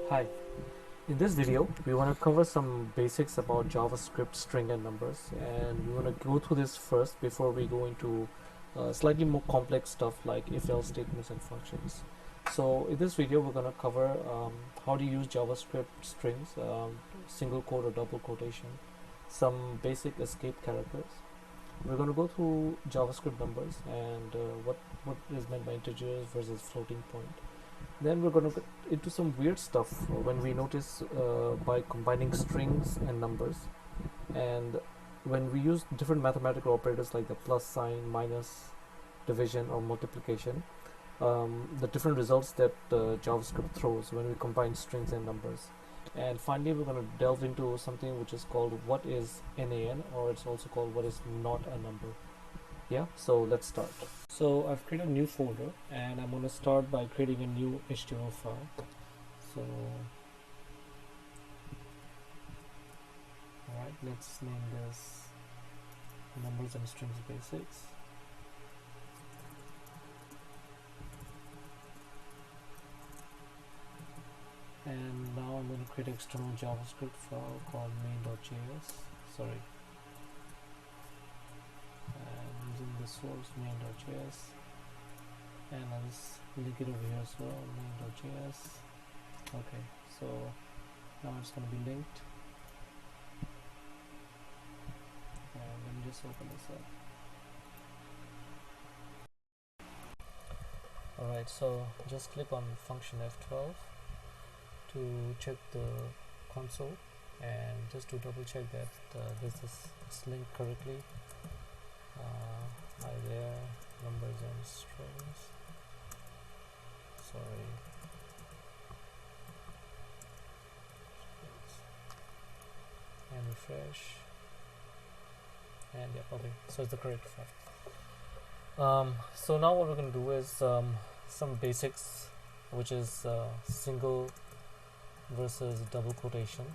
Hi, in this video we want to cover some basics about JavaScript string and numbers, and we want to go through this first before we go into slightly more complex stuff like if-else statements and functions. So in this video we're going to cover how to use JavaScript strings, single quote or double quotation, some basic escape characters. We're going to go through JavaScript numbers and what is meant by integers versus floating point. Then we're going to get into some weird stuff when we notice by combining strings and numbers, and when we use different mathematical operators like the plus sign, minus, division, or multiplication, the different results that JavaScript throws when we combine strings and numbers. And finally, we're going to delve into something which is called what is NaN, or it's also called what is not a number. Yeah, so let's start. So I've created a new folder and I'm going to start by creating a new HTML file. So alright, let's name this numbers and strings basics. And now I'm going to create an external JavaScript file called main.js. Sorry. And using the source main.js, and I'll just link it over here as well, main.js. Okay, so now it's going to be linked, and let me just open this up. Alright, so just click on function F12 to check the console, and just to double check that it's linked correctly. Hi there, numbers and strings. Sorry. And refresh. And yeah, okay, so it's the correct file. So now what we're going to do is some basics, which is single versus double quotation.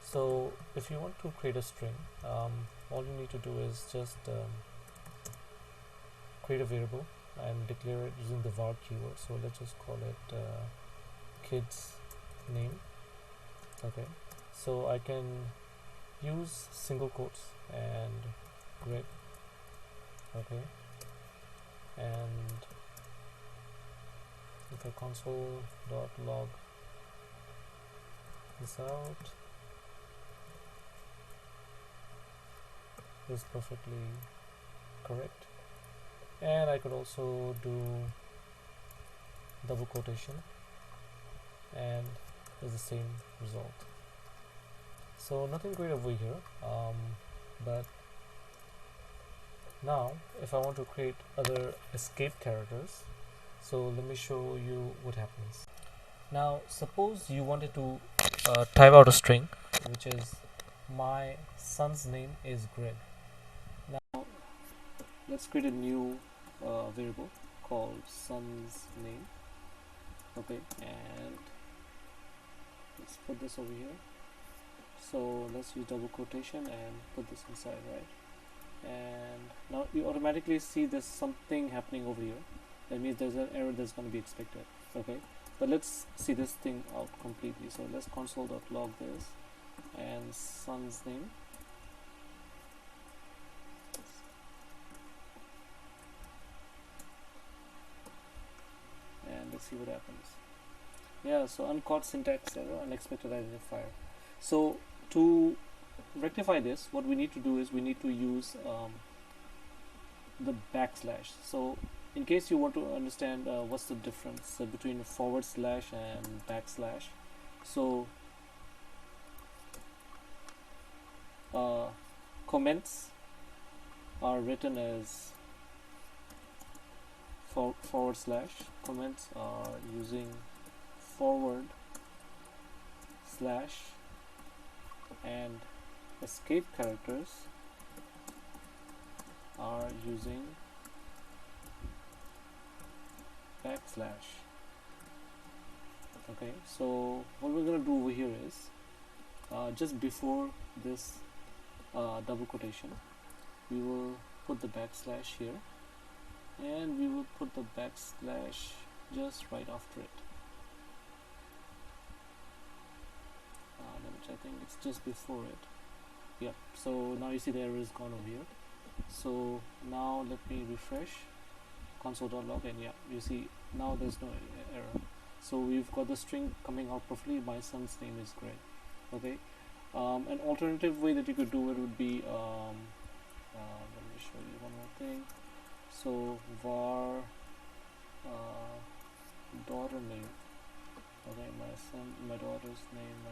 So if you want to create a string, all you need to do is just create a variable and declare it using the var keyword. So let's just call it kids name. Okay, so I can use single quotes and grid. Okay, and if I console.log this out, is perfectly correct. And I could also do double quotation and it's the same result. So nothing great over here, but now if I want to create other escape characters, so let me show you what happens. Now suppose you wanted to type out a string which is my son's name is Greg. Now let's create a new variable called son's name. Okay, and let's put this over here. So let's use double quotation and put this inside, right? And now you automatically see there's something happening over here. That means there's an error that's going to be expected. Okay, but let's see this thing out completely. So let's console.log this and son's name. And let's see what happens. Yeah, so uncaught syntax error, unexpected identifier. So to rectify this, what we need to do is we need to use the backslash. So in case you want to understand what's the difference between forward slash and backslash, so comments are written as forward slash, comments are using forward slash, and escape characters are using backslash. Okay, so what we're going to do over here is just before this double quotation, we will put the backslash here, and we will put the backslash just right after it. I think it's just before it. Yep, so now you see the error is gone over here. So now let me refresh console.log, and yeah, you see now there's no error. So we've got the string coming out perfectly. My son's name is Greg. Okay. An alternative way that you could do it would be let me show you one more thing. So var daughter name. Okay, my daughter's name,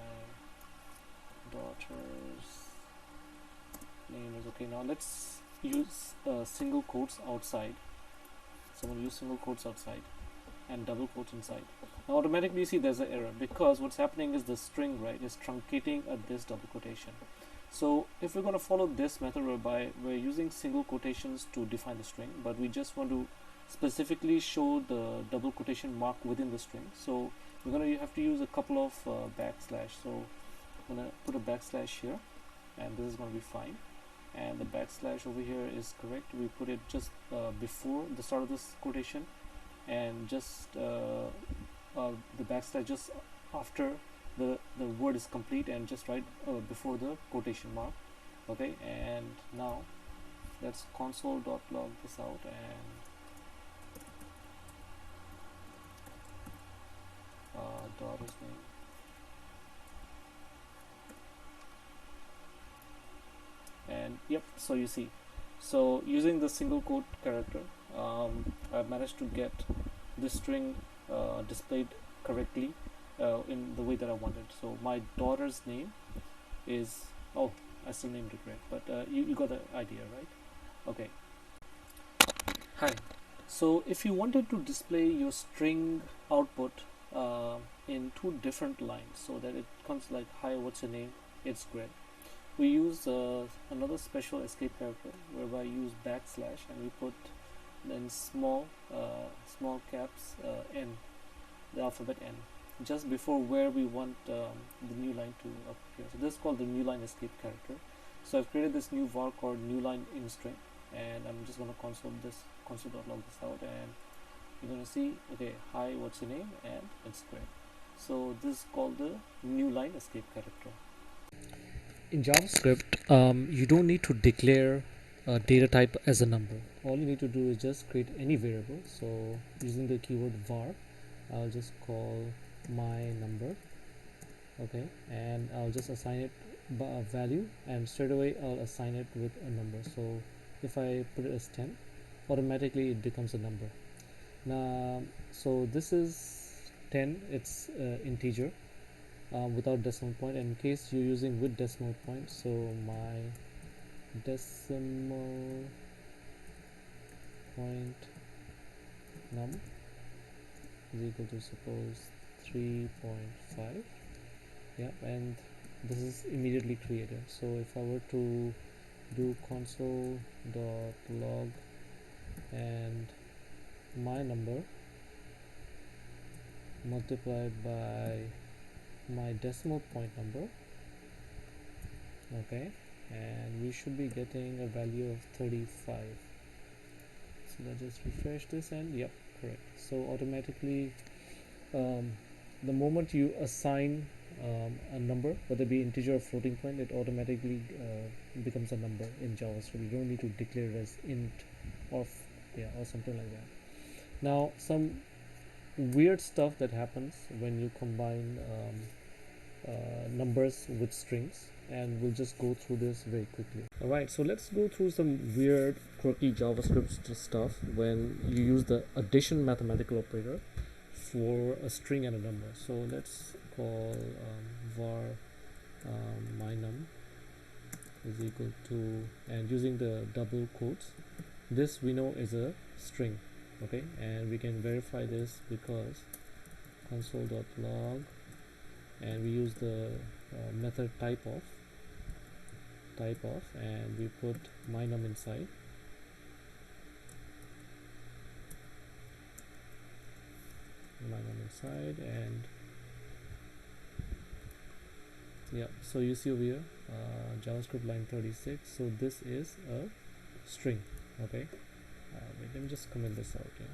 is okay. Now let's use single quotes outside. Someone use single quotes outside and double quotes inside. Now automatically you see there's an error because what's happening is the string, right, is truncating at this double quotation. So if we're going to follow this method whereby we're using single quotations to define the string, but we just want to specifically show the double quotation mark within the string, so we're going to have to use a couple of backslash. So I'm going to put a backslash here, and this is going to be fine, and the backslash over here is correct. We put it just before the start of this quotation, and just the backslash just after the word is complete, and just right before the quotation mark. Okay, and now let's console.log this out, and daughter's name. And yep, so you see, so using the single quote character, I've managed to get this string displayed correctly in the way that I wanted. So my daughter's name is, oh, I still named it Greg, but you got the idea, right? Okay. Hi. So if you wanted to display your string output in two different lines, so that it comes like, hi, what's your name? It's Greg. We use another special escape character whereby I use backslash, and we put in small caps n, the alphabet n, just before where we want the new line to appear. So this is called the new line escape character. So I've created this new var called new line in string, and I'm just going to console.log this out, and you're going to see, okay, hi, what's your name? And it's Greg. So this is called the new line escape character. In JavaScript, you don't need to declare a data type as a number. All you need to do is just create any variable. So using the keyword var, I'll just call my number, okay, and I'll just assign it a value, and straight away I'll assign it with a number. So if I put it as 10, automatically it becomes a number. Now, so this is 10, it's integer without decimal point. And in case you're using with decimal point, so my decimal point num is equal to, suppose, 3.5. yeah, and this is immediately created. So if I were to do console.log and my number multiplied by my decimal point number, okay, and we should be getting a value of 35. So let's just refresh this, and yep, correct. So automatically the moment you assign a number, whether it be integer or floating point, it automatically becomes a number in JavaScript. You don't need to declare it as int or or something like that. Now, some weird stuff that happens when you combine numbers with strings, and we'll just go through this very quickly. Alright, so let's go through some weird quirky JavaScript stuff when you use the addition mathematical operator for a string and a number. So let's call var my num is equal to, and using the double quotes, this we know is a string, okay, and we can verify this because console.log, and we use the method type of, and we put my num inside, and yeah, so you see over here JavaScript line 36. So this is a string, okay. Wait, let me just comment this out here.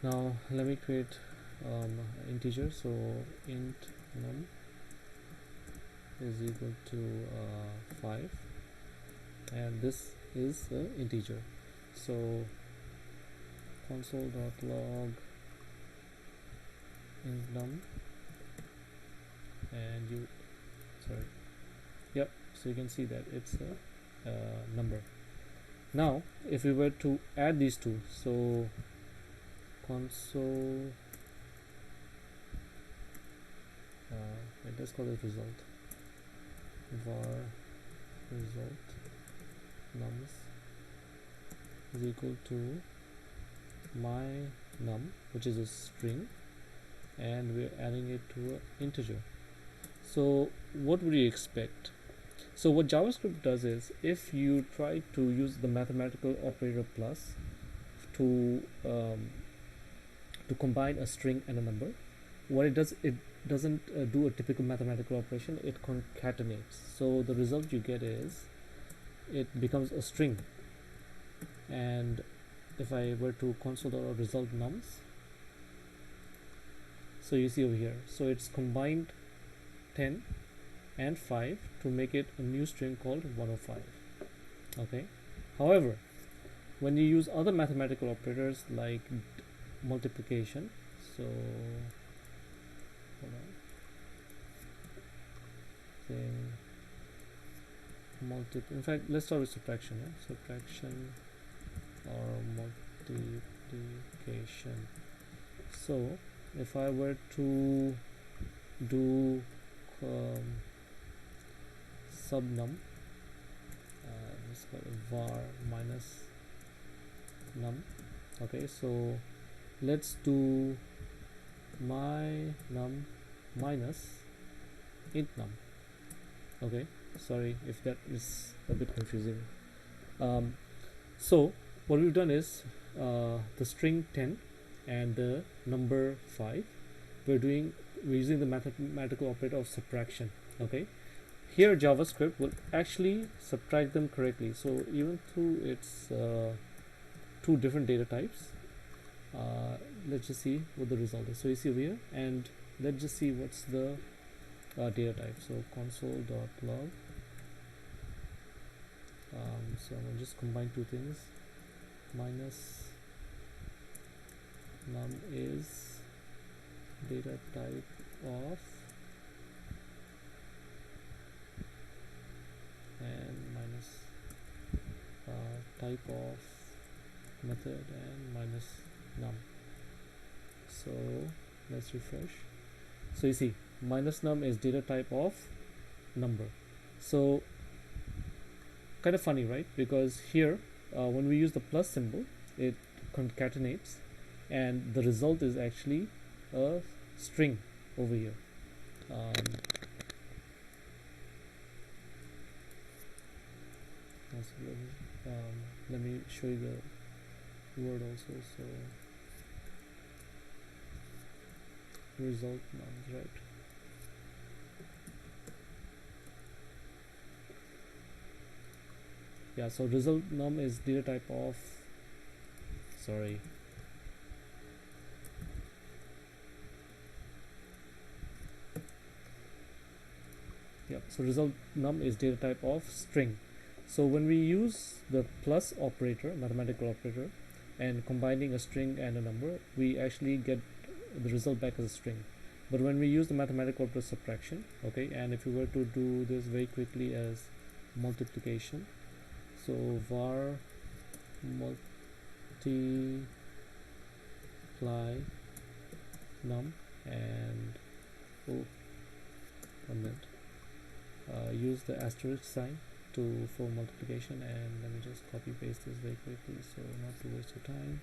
Now let me create integer, so int num is equal to 5, and this is an integer. So console.log int num, and yep, so you can see that it's a number. Now if we were to add these two, so console let's call it result, var result nums is equal to my num, which is a string, and we're adding it to an integer. So what would you expect? So what JavaScript does is, if you try to use the mathematical operator plus to combine a string and a number, what it does, it doesn't do a typical mathematical operation, it concatenates. So the result you get is it becomes a string, and if I were to console.result nums, so you see over here, so it's combined 10 and 5 to make it a new string called 105. Okay, however, when you use other mathematical operators like multiplication, so hold on, in fact, let's start with subtraction. Subtraction or multiplication. So if I were to do subnum, let's call it var minus num. Okay, so let's do my num minus int num. Okay, sorry if that is a bit confusing. So what we've done is the string 10 and the number 5, we're using the mathematical operator of subtraction. Okay, here JavaScript will actually subtract them correctly. So even though it's two different data types, let's just see what the result is. So you see over here, and let's just see what's the data type. So console.log, so I'm gonna just combine two things. Minus num is data type of, and minus type of method, and minus num. So let's refresh. So you see minus num is data type of number. So kind of funny, right? Because here when we use the plus symbol, it concatenates, and the result is actually a string over here. Let me show you the word also. So result nums, right? Yeah, so result num is data type of, sorry, yeah, so result num is data type of string. So when we use the plus operator, mathematical operator, and combining a string and a number, we actually get the result back as a string. But when we use the mathematical operator subtraction, okay, and if you were to do this very quickly as multiplication, so var multiply num, and use the asterisk sign for multiplication, and let me just copy paste this very quickly so not to waste your time.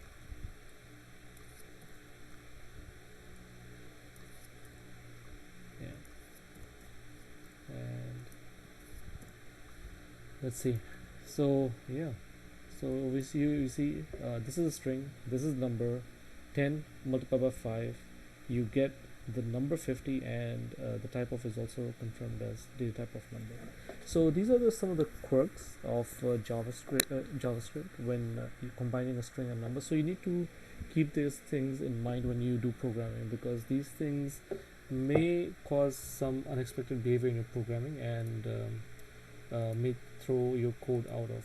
Yeah, and let's see. So yeah, so obviously you see this is a string, this is number 10 multiplied by 5, you get the number 50, and the type of is also confirmed as data type of number. So these are some of the quirks of JavaScript when you're combining a string and number. So you need to keep these things in mind when you do programming, because these things may cause some unexpected behavior in your programming, and may throw your code out of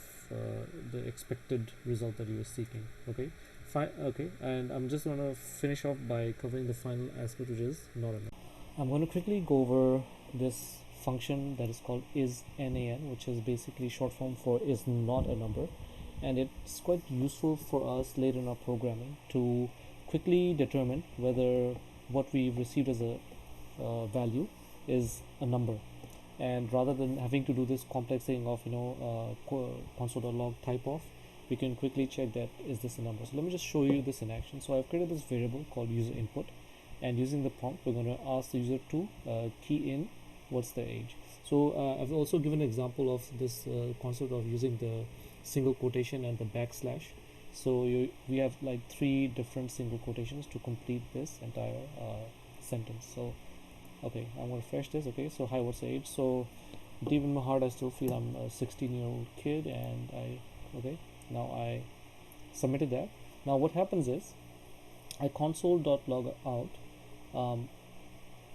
the expected result that you were seeking. Okay, fine. Okay, and I'm just gonna finish off by covering the final aspect, which is not a number. I'm going to quickly go over this function that is called isNaN, which is basically short form for is not a number, and it's quite useful for us later in our programming to quickly determine whether what we've received as a value is a number, and rather than having to do this complex thing of console.log type of, we can quickly check that is this a number. So let me just show you this in action. So I've created this variable called user input, and using the prompt we're going to ask the user to key in what's their age. So I've also given an example of this concept of using the single quotation and the backslash. So we have like 3 different single quotations to complete this entire sentence. So okay, I'm going to refresh this. Okay, so hi, what's the age? So deep in my heart I still feel I'm a 16-year-old kid, and now I submitted that. Now what happens is I console.log out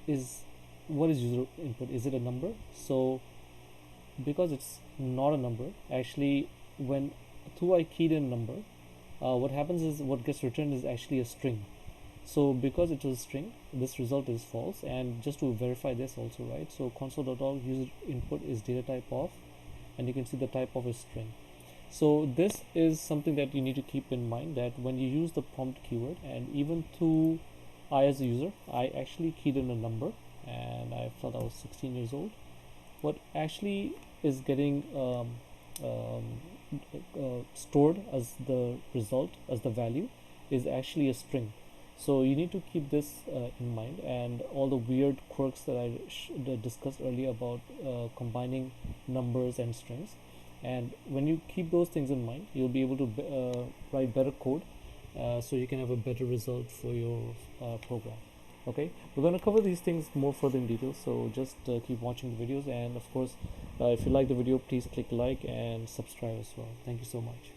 is what is user input, is it a number? So because it's not a number, actually when I keyed in a number, what happens is what gets returned is actually a string. So because it was a string, this result is false. And just to verify this also, right, so console.log user input is data type of, and you can see the type of is string. So this is something that you need to keep in mind, that when you use the prompt keyword, and even to I as a user, I actually keyed in a number and I felt I was 16 years old. What actually is getting stored as the result, as the value, is actually a string. So you need to keep this in mind, and all the weird quirks that I discussed earlier about combining numbers and strings. And when you keep those things in mind, you'll be able to write better code, so you can have a better result for your program. Okay, we're going to cover these things more further in detail, so just keep watching the videos, and of course if you like the video, please click like and subscribe as well. Thank you so much.